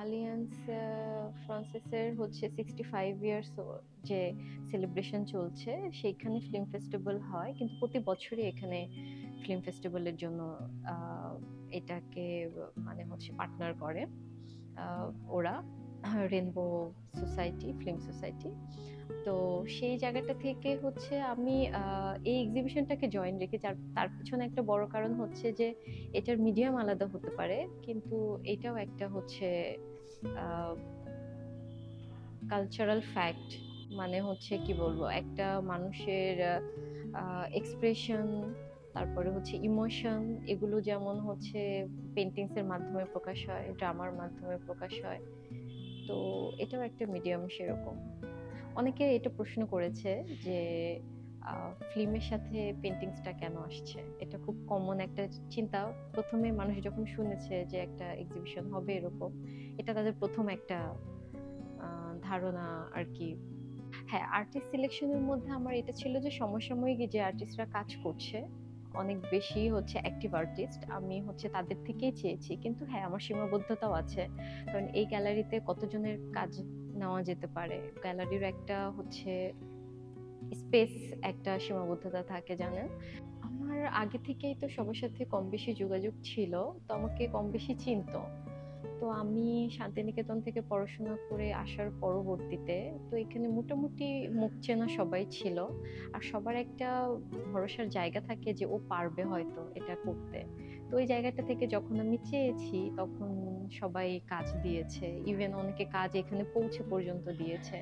Alliance ফ্রান্সিসের হচ্ছে 65 years যে celebration চলছে, সেইখানে ফিল্ম ফেস্টিভ্যাল হয়, কিন্তু প্রতি বছরই এখানে ফিল্ম ফেস্টিভ্যালের জন্য আহ, এটাকে মানে হচ্ছে পার্টনার করে আহ, ওরা রেনবো সোসাইটি, ফিল্ম সোসাইটি। তো সেই জায়গাটা থেকে হচ্ছে আমি এই এক্সিবিশনটাকে জয়েন রেখেছি। আর তার পিছনে একটা বড় কারণ হচ্ছে যে এটার মিডিয়াম আলাদা হতে পারে, কিন্তু এটাও একটা হচ্ছে কালচারাল ফ্যাক্ট। মানে হচ্ছে কি বলবো, একটা মানুষের এক্সপ্রেশন, তারপরে হচ্ছে ইমোশন, এগুলো যেমন হচ্ছে পেন্টিংস এর মাধ্যমে প্রকাশ হয়, ড্রামার মাধ্যমে প্রকাশ হয়। তো এটাও একটা মিডিয়াম সেরকম। অনেকে এটা প্রশ্ন করেছে যে ফিল্মের সাথে পেন্টিংসটা কেন আসছে। এটা খুব কমন একটা চিন্তা। প্রথমে মানুষ যখন শুনেছে যে একটা এক্সিবিশন হবে এরকম, এটা তাদের প্রথম একটা ধারণা আর কি। হ্যাঁ, আর্টিস্ট সিলেকশনের মধ্যে আমার এটা ছিল যে সমসাময়িক যে আর্টিস্টরা কাজ করছে, অনেক বেশি হচ্ছে অ্যাক্টিভ আর্টিস্ট, আমি হচ্ছে তাদের থেকেই চেয়েছি। কিন্তু হ্যাঁ, আমার সীমাবদ্ধতাও আছে, কারণ এই গ্যালারিতে কতজনের কাজ নেওয়া যেতে পারে। গ্যালারির একটা হচ্ছে স্পেস, একটা সীমাবদ্ধতা থাকে জানেন। আমার আগে থেকেই তো সবার সাথে কম বেশি যোগাযোগ ছিল, তো আমাকে কম বেশি চিনতো। তো আমি শান্তিনিকেতন থেকে পড়াশোনা করে আসার পরবর্তীতে তো এখানে মোটামুটি মুখ চেনা সবাই ছিল। আর সবার একটা ভরসার জায়গা থাকে যে ও পারবে হয়তো এটা করতে। তো ওই জায়গাটা থেকে যখন আমি চেয়েছি, তখন সবাই কাজ দিয়েছে, ইভেন অনেকে কাজ এখানে পৌঁছে পর্যন্ত দিয়েছে।